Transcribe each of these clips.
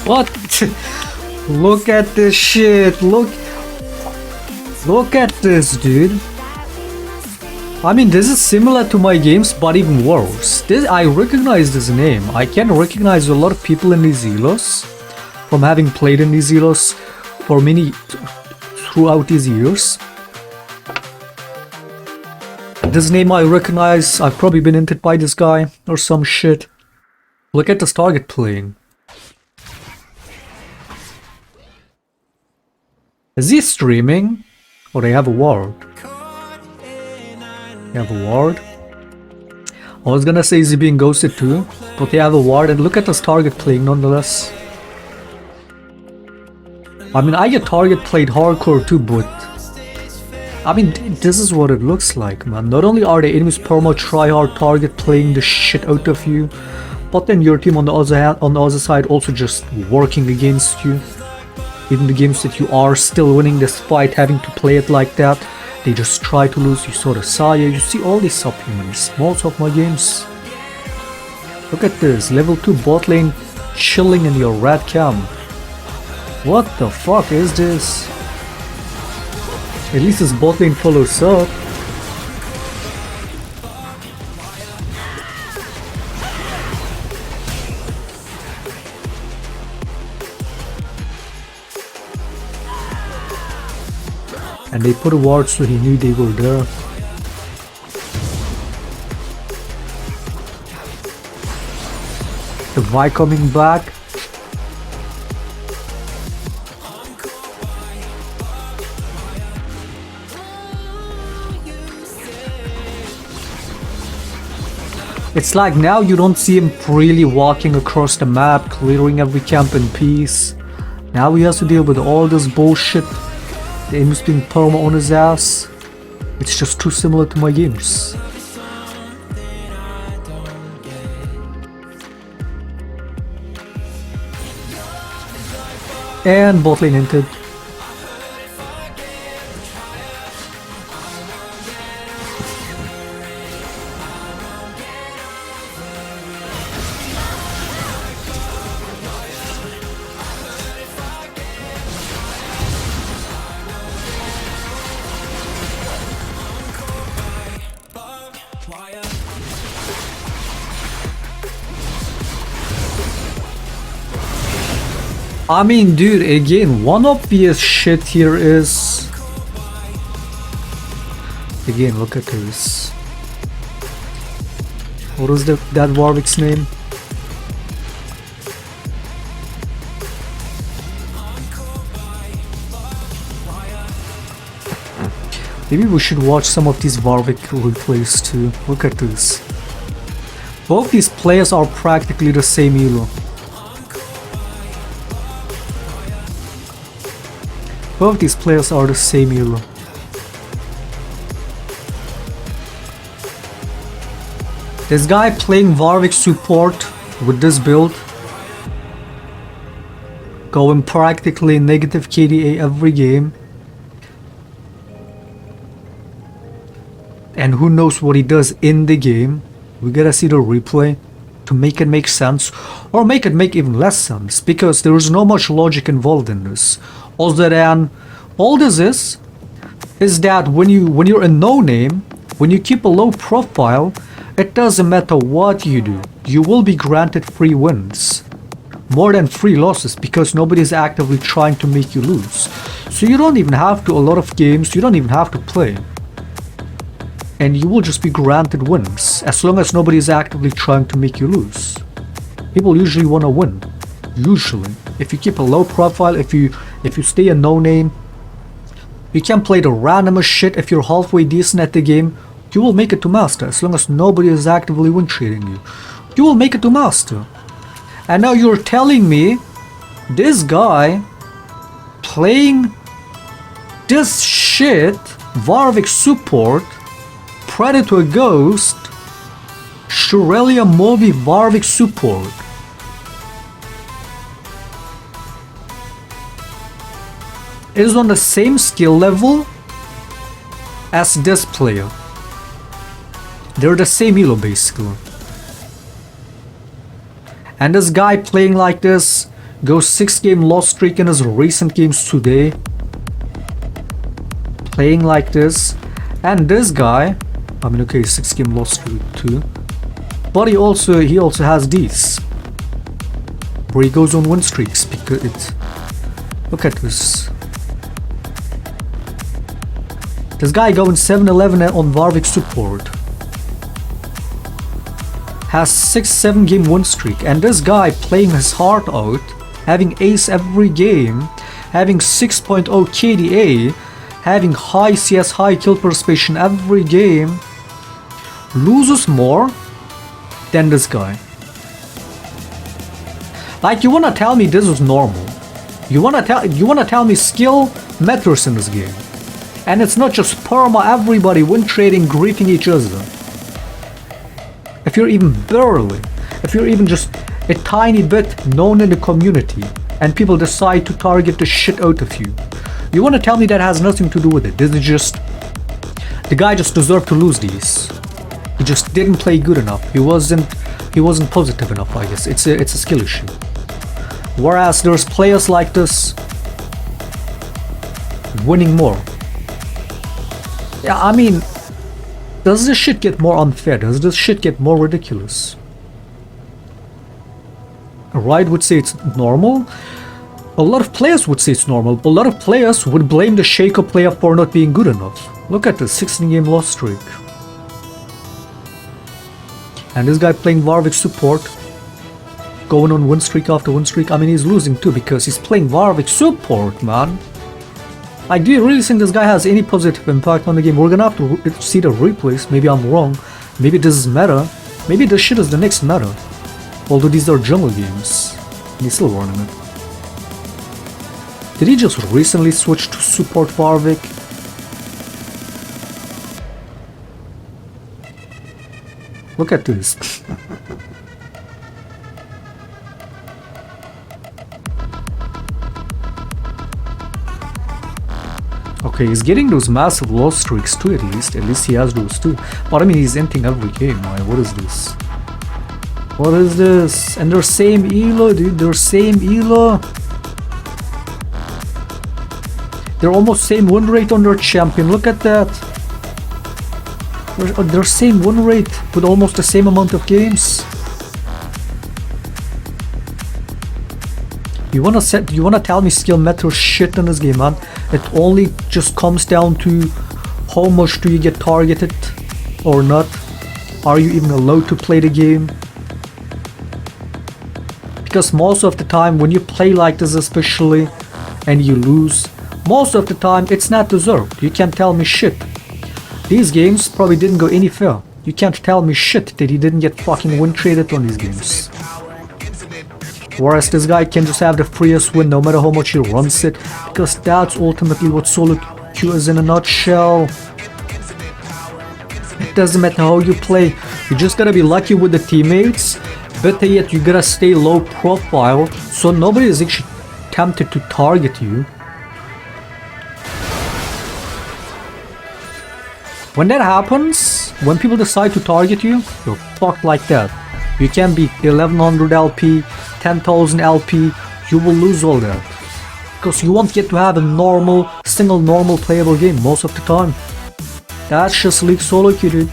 What? Look at this shit. Look at this, dude. I mean, this is similar to my games, but even worse. I recognize this name. I can recognize a lot of people in these elos from having played in these elos for throughout these years. This name I recognize. I've probably been hinted by this guy or some shit. Look at this target playing. Is he streaming? Or they have a ward? They have a ward? I was gonna say is he being ghosted too, but they have a ward, and look at this target playing nonetheless. I mean, I get target played hardcore too, but I mean, this is what it looks like, man. Not only are the enemies perma tryhard target playing the shit out of you, but then your team on the other side also just working against you. Even the games that you are still winning despite having to play it like that, they just try to lose. You saw the Saya, you see all these supplements, most of my games. Look at this, level 2 bot lane chilling in your red cam. What the fuck is this? At least his bot lane follows up. And they put a ward so he knew they were there. The Vi coming back. It's like now you don't see him freely walking across the map, clearing every camp in peace. Now he has to deal with all this bullshit. The enemy's being perma on his ass. It's just too similar to my games. And bot lane hinted. I mean, dude, again, one obvious shit here is... Again, look at this. What was that Warwick's name? Maybe we should watch some of these Warwick replays too. Look at this. Both these players are practically the same elo. Both these players are the same elo. This guy playing Warwick support with this build, going practically negative KDA every game. And who knows what he does in the game. We gotta see the replay to make it make sense, or make it make even less sense, because there is no much logic involved in this. Other than all this is that when you're a no-name, when you keep a low profile, it doesn't matter what you do, you will be granted free wins. More than free losses, because nobody's actively trying to make you lose. So you don't even have to, a lot of games, you don't even have to play. And you will just be granted wins, as long as nobody's actively trying to make you lose. People usually want to win. Usually. If you keep a low profile, if you stay a no-name, you can play the randomest shit. If you're halfway decent at the game, you will make it to master, as long as nobody is actively win trading you. You will make it to master. And now you're telling me this guy playing this shit, Warwick support, Predator Ghost, Shurelia Mobi Warwick support, is on the same skill level as this player. They're the same elo basically. And this guy playing like this, Goes 6-game loss streak in his recent games today. Playing like this. And this guy, I mean, okay, 6-game loss streak too. But he also has these. Where he goes on win streaks because it's... Look at this. This guy going 7-11 on Warwick support. Has 6-7 game win streak. And this guy playing his heart out, having ace every game, having 6.0 KDA, having high CS, high kill participation every game, loses more than this guy. Like, you wanna tell me this is normal? You wanna tell me skill matters in this game? And it's not just perma, everybody win trading, griefing each other. If you're even just a tiny bit known in the community, and people decide to target the shit out of you, you wanna tell me that has nothing to do with it? This is just... The guy just deserved to lose these. He just didn't play good enough. He wasn't positive enough, I guess. It's a skill issue. Whereas there's players like this winning more. Yeah, I mean, does this shit get more unfair? Does this shit get more ridiculous? Riot would say it's normal. A lot of players would say it's normal. A lot of players would blame the Shaco player for not being good enough. Look at this 16-game loss streak. And this guy playing Warwick support, going on win streak after win streak. I mean, he's losing too because he's playing Warwick support, man. Like, do you really think this guy has any positive impact on the game? We're gonna have to see the replays. Maybe I'm wrong. Maybe this is meta. Maybe this shit is the next meta. Although these are jungle games. And he's still running it. Did he just recently switch to support Warwick? Look at this. Okay, he's getting those massive loss streaks too, at least. At least he has those too. But I mean, he's ending every game. Right? What is this? What is this? And they're same elo, dude. They're same elo. They're almost same win rate on their champion. Look at that. They're same win rate with almost the same amount of games. You wanna tell me skill matters shit in this game, man? It only just comes down to how much do you get targeted or not? Are you even allowed to play the game? Because most of the time when you play like this especially and you lose, most of the time it's not deserved. You can't tell me shit. These games probably didn't go any fair. You can't tell me shit that he didn't get fucking win traded on these games. Whereas this guy can just have the freest win no matter how much he runs it, because that's ultimately what solo queue is in a nutshell. It doesn't matter how you play, you just gotta be lucky with the teammates. Better yet, you gotta stay low profile so nobody is actually tempted to target you. When that happens, when people decide to target you, you're fucked like that. You can be 1100 LP, 10,000 LP, you will lose all that. Because you won't get to have a single normal playable game most of the time. That's just League solo queue, dude.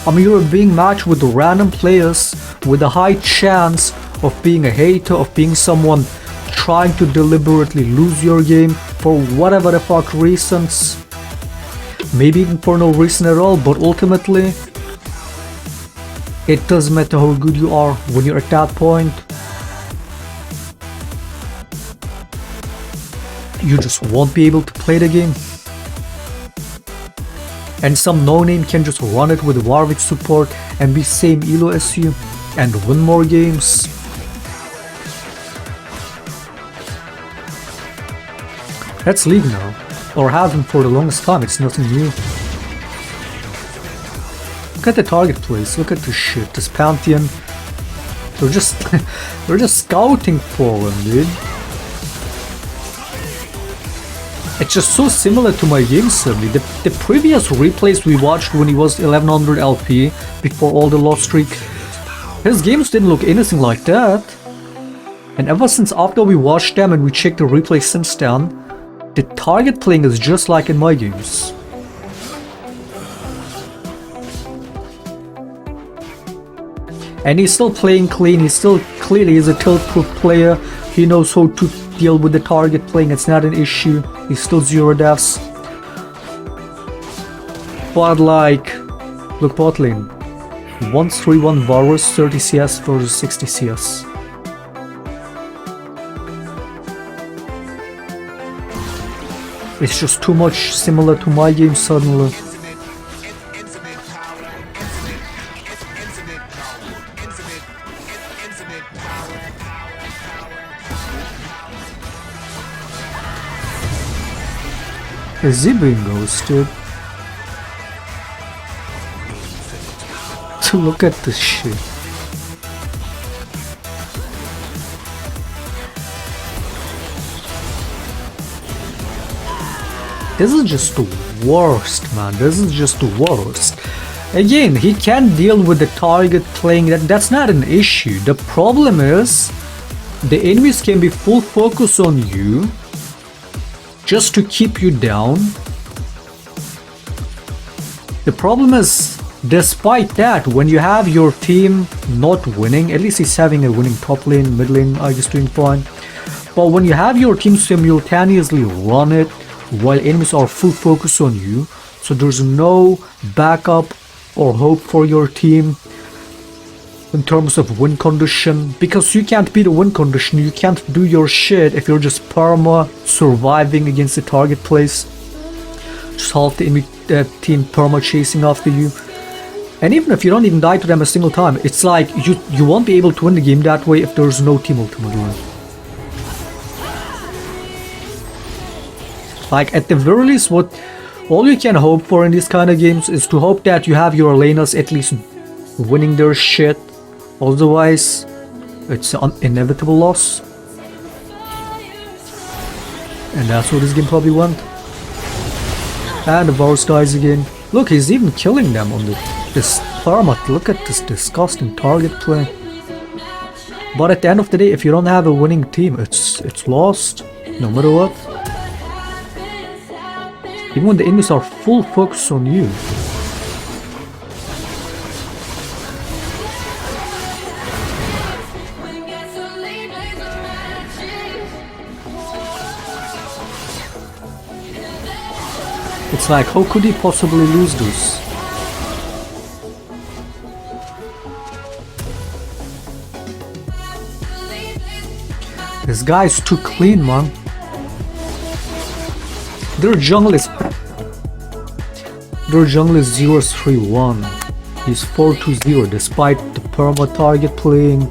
I mean, you're being matched with random players with a high chance of being a hater, of being someone trying to deliberately lose your game for whatever the fuck reasons. Maybe even for no reason at all, but ultimately, it doesn't matter how good you are when you're at that point. You just won't be able to play the game. And some no-name can just run it with Warwick support and be same elo as you and win more games. That's League now. Or has been for the longest time, it's nothing new. Look at the target plays, look at this shit, this Pantheon. They're just they're just scouting for him, dude. It's just so similar to my game suddenly. The previous replays we watched when he was 1100 LP before all the loss streak, his games didn't look anything like that. And ever since after we watched them and we checked the replay since then, the target playing is just like in my games. And he's still playing clean, he's still clearly is a tilt-proof player. He knows how to deal with the target playing, it's not an issue. He's still 0 deaths. But like, look bot lane. 1-3-1 Varus, 30 CS versus 60 CS. It's just too much similar to my game suddenly. Is he being ghosted? To look at this shit. This is just the worst, man. This is just the worst. Again, he can deal with the target playing. That's not an issue. The problem is the enemies can be full focus on you just to keep you down. The problem is, despite that, when you have your team not winning, at least he's having a winning top lane, mid lane, I guess doing fine. But when you have your team simultaneously run it while enemies are full focus on you, so there's no backup or hope for your team in terms of win condition, because you can't beat a win condition, you can't do your shit if you're just perma surviving against the target place. Just half the enemy team perma chasing after you. And even if you don't even die to them a single time, it's like you won't be able to win the game that way if there's no team ultimately. Like at the very least, what all you can hope for in these kind of games is to hope that you have your laners at least winning their shit. Otherwise, it's an inevitable loss. And that's what this game probably went. And the Varus dies again. Look, he's even killing them on this perma. Look at this disgusting target play. But at the end of the day, if you don't have a winning team, it's lost, no matter what. Even when the enemies are full focus on you. It's like, how could he possibly lose this? This guy's too clean, man. Their jungle is 0-3-1. He's 4-2-0 despite the perma target playing.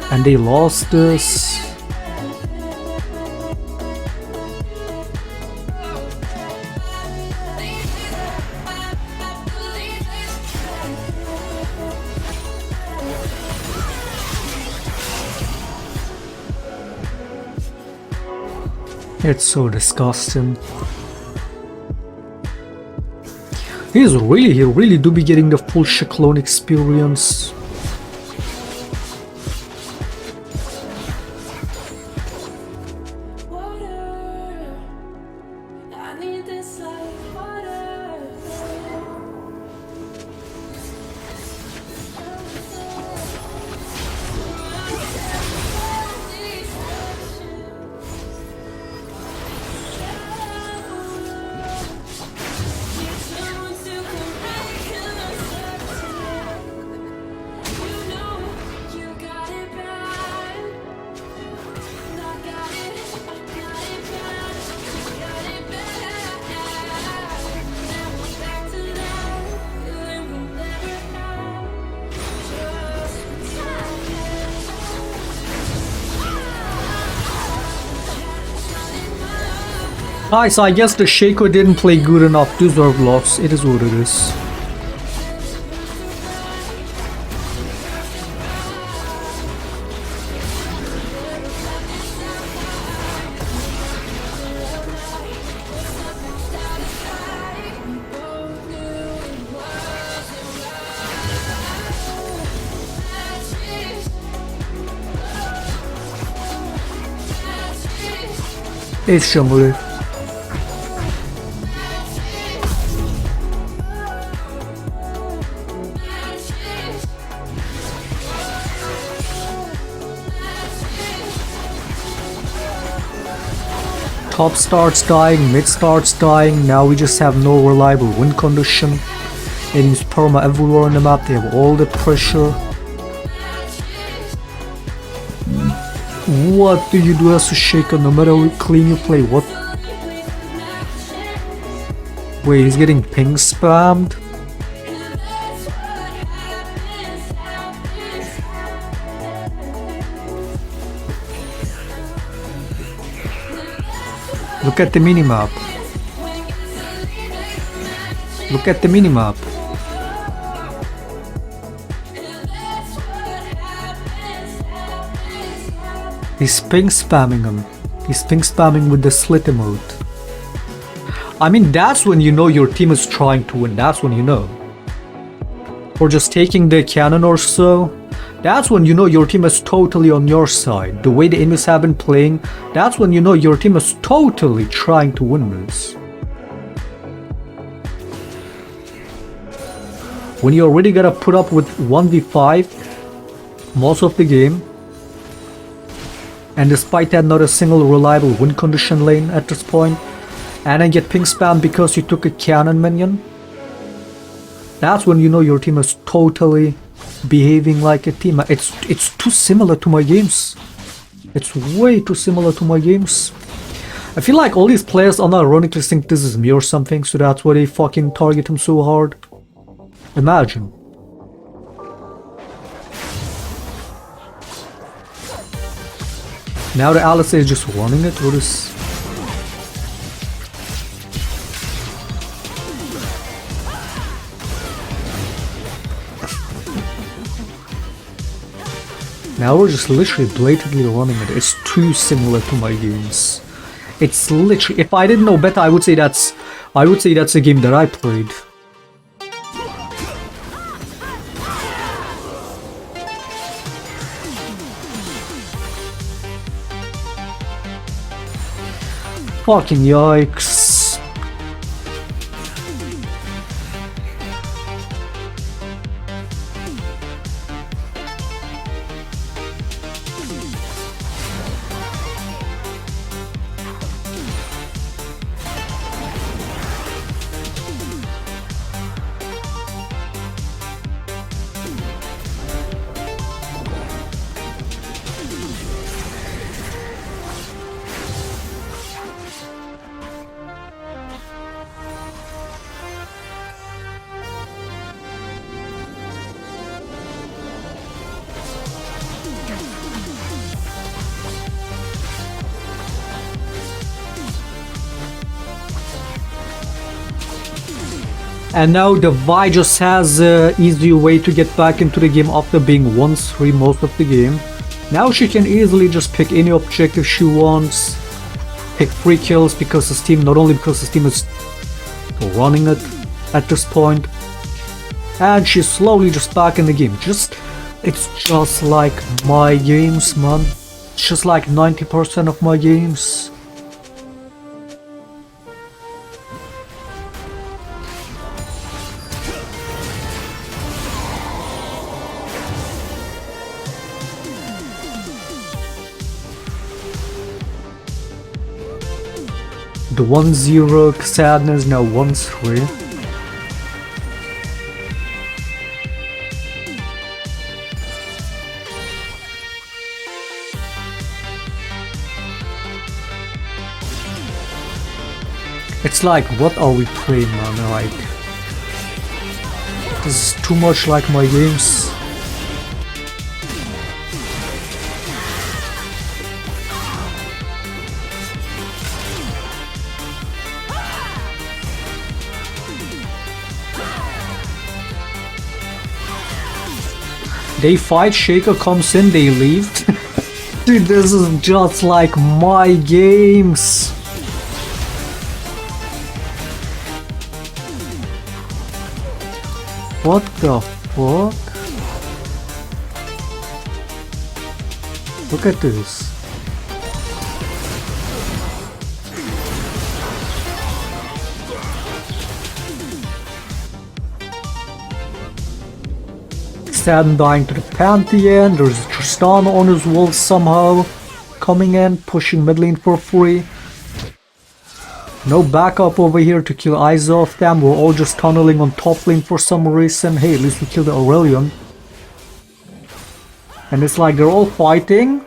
And they lost this. It's so disgusting. He really do be getting the full Shaclone experience. Alright, so I guess the Shaco didn't play good enough, deserved loss. It is what it is. It's Shamuri. Top starts dying, mid starts dying, now we just have no reliable win condition. Enemies perma everywhere on the map, they have all the pressure. What do you do as a Shaco? No matter how clean you play, what? Wait, he's getting ping spammed? Look at the minimap. Look at the minimap. He's ping spamming him. He's ping spamming with the slit emote. I mean, that's when you know your team is trying to win. That's when you know. Or just taking the cannon or so. That's when you know your team is totally on your side. The way the enemies have been playing, that's when you know your team is totally trying to win this. When you already gotta put up with 1v5 most of the game, and despite that not a single reliable win condition lane at this point, and then get ping spam because you took a cannon minion, that's when you know your team is totally behaving like a team. It's too similar to my games. It's way too similar to my games. I feel like all these players unironically think this is me or something, so that's why they fucking target him so hard. Imagine. Now the Alice is just running it. What is... Now we're just literally blatantly running it. It's too similar to my games. It's literally... If I didn't know better, I would say that's a game that I played. Fucking yikes. And now the Vi just has an easy way to get back into the game after being 1-3 most of the game. Now she can easily just pick any objective she wants, pick free kills because his team, not only because his team is running it at this point, and she's slowly just back in the game. It's just like my games, man. It's just like 90% of my games. The 1-0 sadness, now 1-3. It's like, what are we playing, man? Like, this is too much like my games. They fight, Shaco comes in, they leave. Dude, this is just like my games. What the fuck? Look at this. Stan dying to the Pantheon. There's Tristana on his wall somehow. Coming in, pushing mid lane for free. No backup over here to kill eyes off them. We're all just tunneling on top lane for some reason. Hey, at least we killed the Aurelion. And it's like they're all fighting.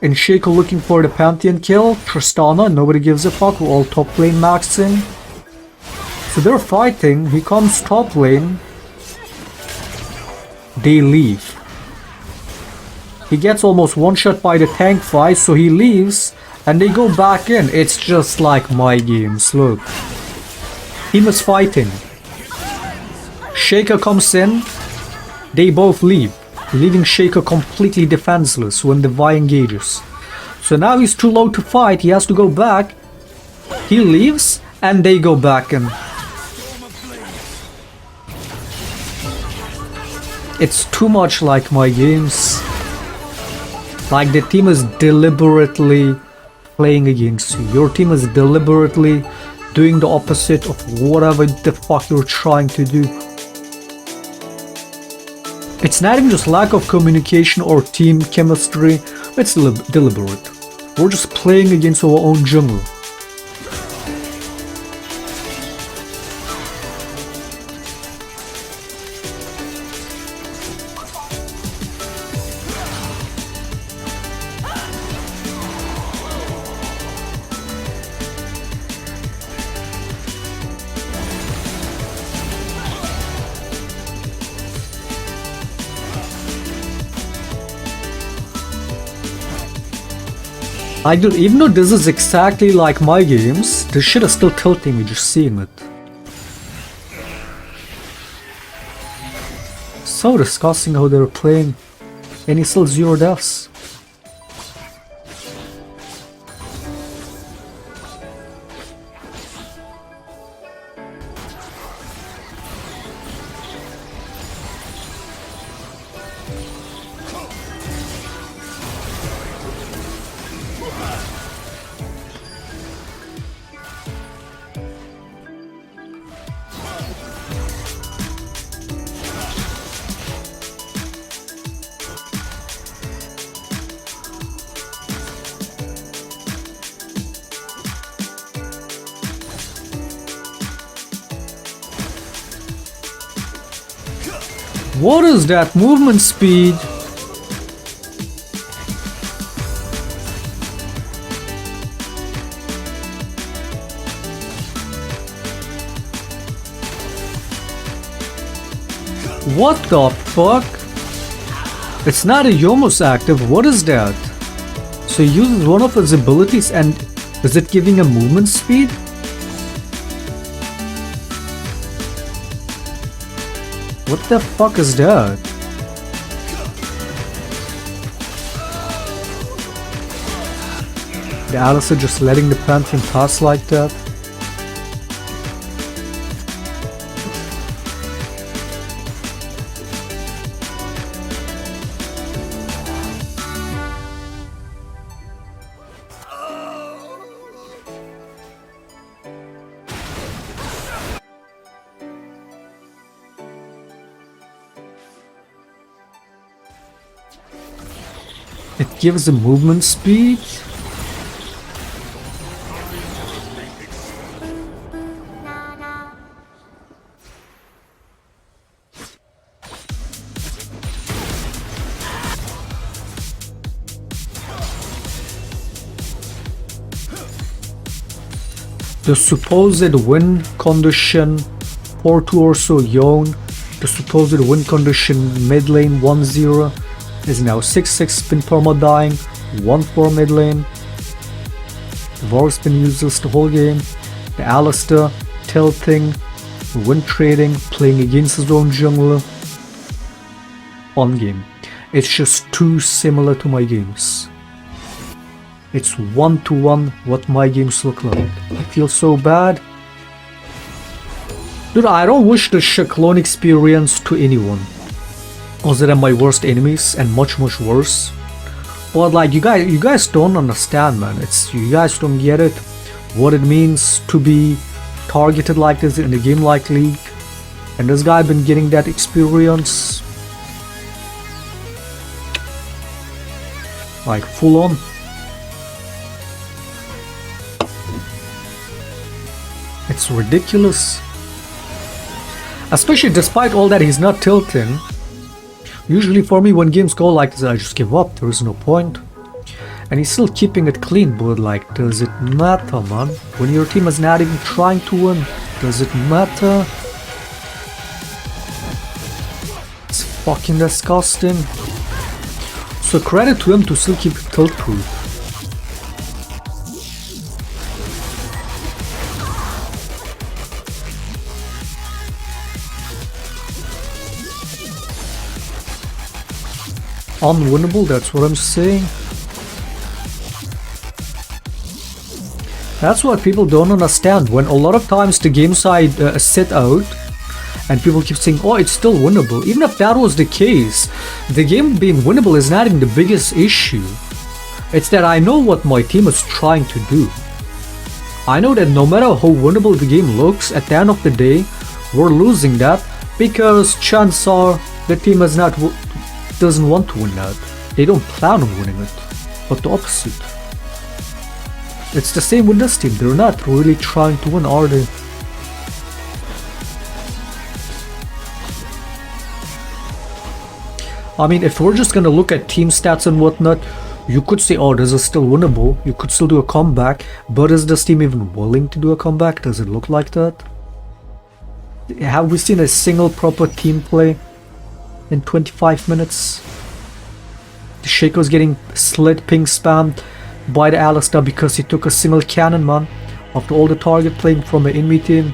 And Shaco looking for the Pantheon kill. Tristana, nobody gives a fuck. We're all top lane maxing. So they're fighting. He comes top lane. They leave. He gets almost one shot by the tank fight, so he leaves. And they go back in. It's just like my games. Look. Team is fighting. Shaco comes in. They both leave. Leaving Shaco completely defenseless when the Vi engages. So now he's too low to fight. He has to go back. He leaves. And they go back in. It's too much like my games. Like the team is deliberately playing against you. Your team is deliberately doing the opposite of whatever the fuck you're trying to do. It's not even just lack of communication or team chemistry, it's deliberate. We're just playing against our own jungle. Dude, even though this is exactly like my games, this shit is still tilting me just seeing it. So disgusting how they're playing, and he still 0 deaths. What is that movement speed? What the fuck? It's not a Yomo's active, what is that? So he uses one of his abilities and is it giving a movement speed? What the fuck is that? The Alistair just letting the Pantheon pass like that? It gives a movement speed. The supposed win condition 4-2 or so Yone. The supposed win condition mid lane 1-0 is now 6-6 spin perma dying, 1-4 mid lane. The Varg's been useless the whole game. The Alistair tilting, win trading, playing against his own jungler. On game. It's just too similar to my games. It's 1-to-1 what my games look like. I feel so bad. Dude, I don't wish the Shaclone experience to anyone. Other than my worst enemies and much worse. But like you guys don't understand, man. You guys don't get it. What it means to be targeted like this in a game like League. And this guy been getting that experience. Like full on. It's ridiculous. Especially despite all that, he's not tilting. Usually for me, when games go like this, I just give up. There is no point. And he's still keeping it clean, but like, does it matter, man? When your team is not even trying to win, does it matter? It's fucking disgusting. So credit to him to still keep it tilt-proof. Unwinnable, that's what I'm saying. That's what people don't understand. When a lot of times the game side sit out and people keep saying, oh, it's still winnable. Even if that was the case, the game being winnable is not even the biggest issue. It's that I know what my team is trying to do. I know that no matter how winnable the game looks, at the end of the day, we're losing that because chances are the team is not doesn't want to win that. They don't plan on winning it, but the opposite. It's the same with this team. They're not really trying to win, are they? I mean, if we're just gonna look at team stats and whatnot, you could say, oh, this is still winnable. You could still do a comeback, but is this team even willing to do a comeback? Does it look like that? Have we seen a single proper team play in 25 minutes? The Shaco's getting slit ping spammed by the Alistar because he took a single cannon, man. After all the target playing from an enemy team.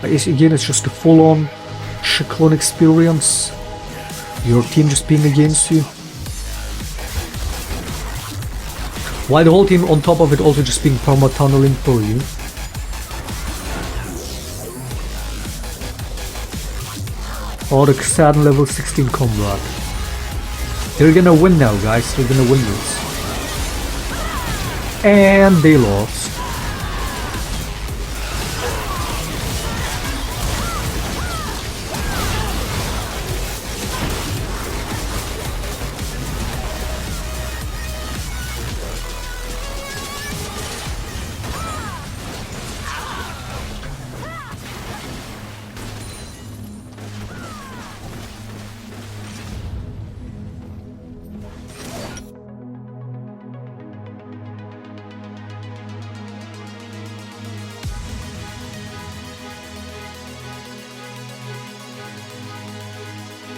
Again, it's just a full-on Shaclone experience. Your team just being against you. While the whole team on top of it also just being perma-tunneling for you. Oh, the Saturn level 16 combat. They're gonna win now, guys. They're gonna win this. And they lost.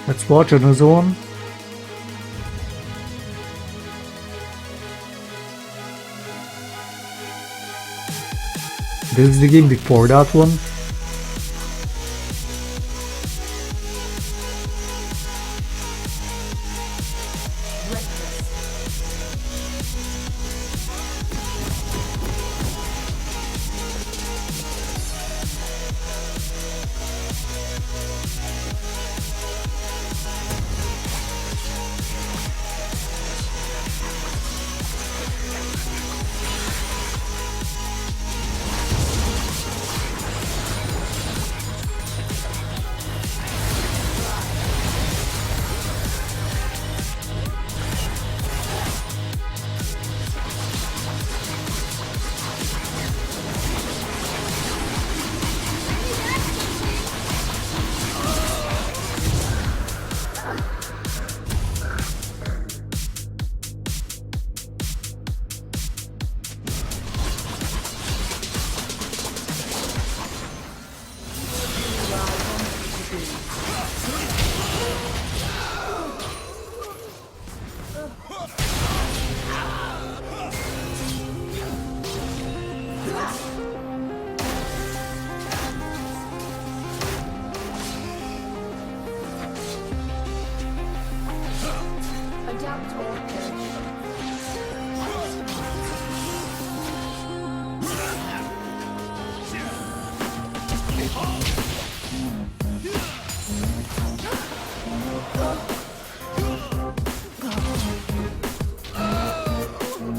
Let's watch another one. This is the game before that one.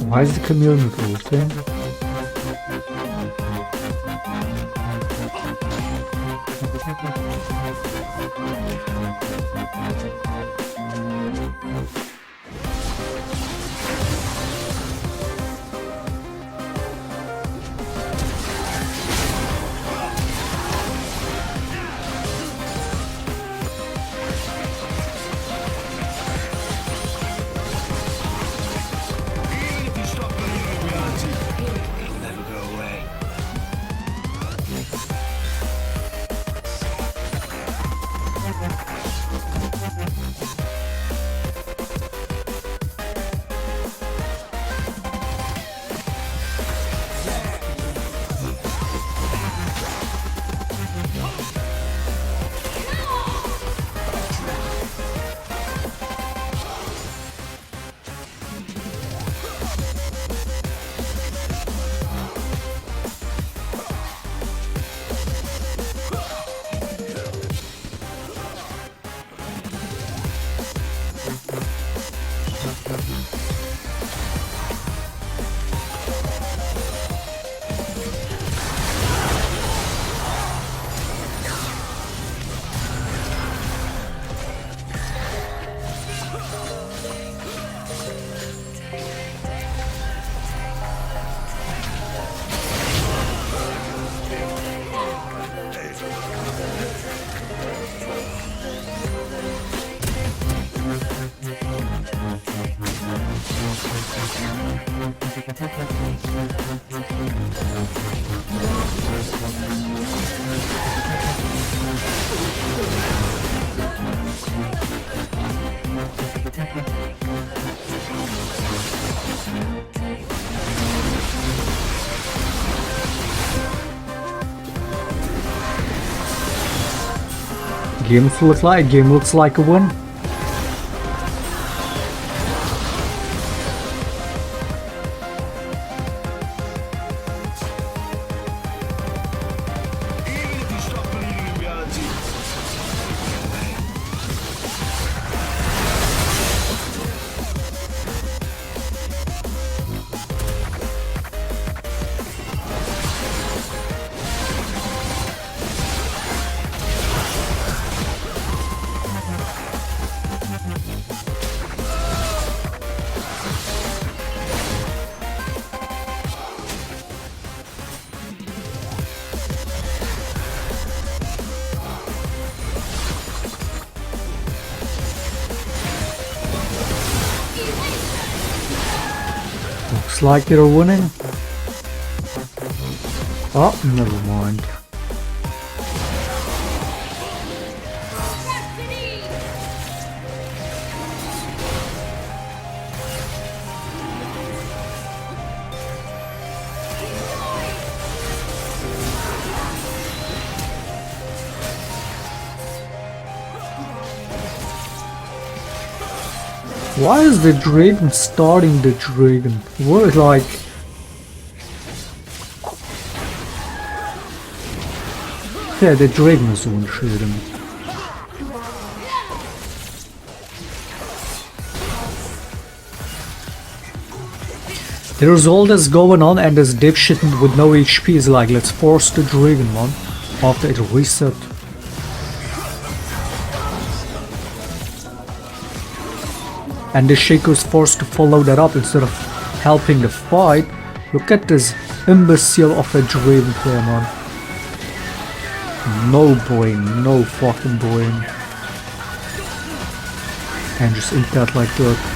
Why is the chameleon not ulting? Game looks like a win. Looks like they're winning. Oh, never mind. Why is the dragon starting the dragon? What, like... Yeah, the dragon is the one shooting. There's all this going on and this dipshit with no HP is like, let's force the dragon, man. After it reset. And the Shaco's forced to follow that up instead of helping the fight. Look at this imbecile of a dragon player, man. No brain, no fucking brain. And just eat that like that.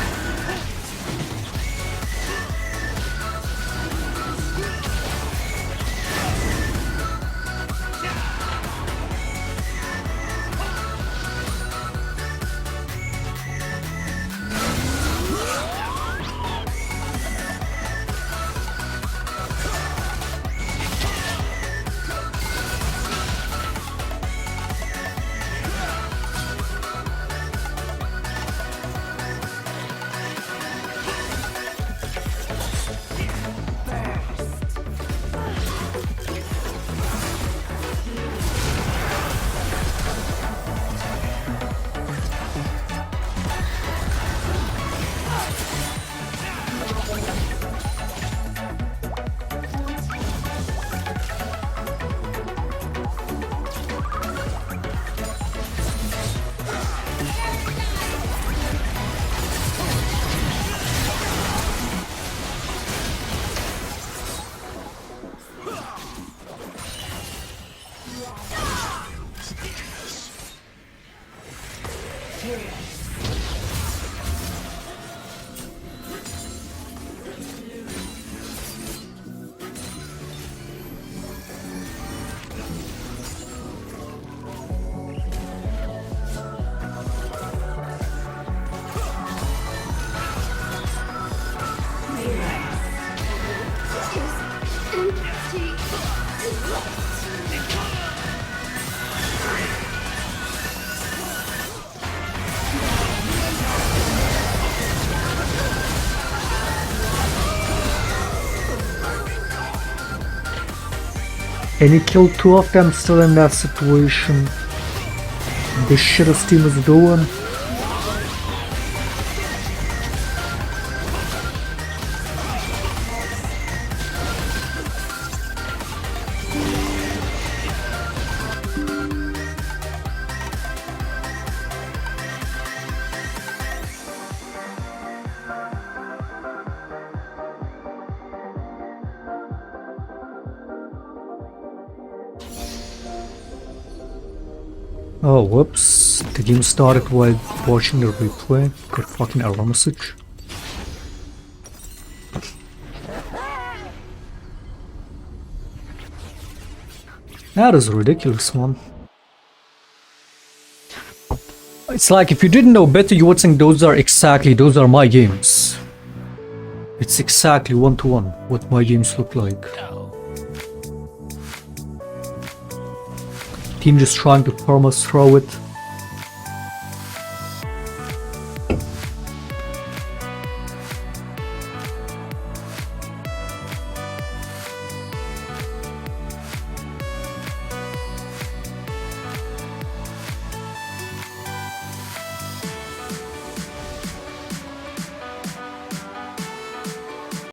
And he killed two of them still in that situation. This shit his team is doing. Oh, whoops. The game started while watching the replay. Got fucking error message. That is ridiculous, man. It's like if you didn't know better, you would think those are my games. It's exactly one-to-one what my games look like. Team just trying to farm us through it.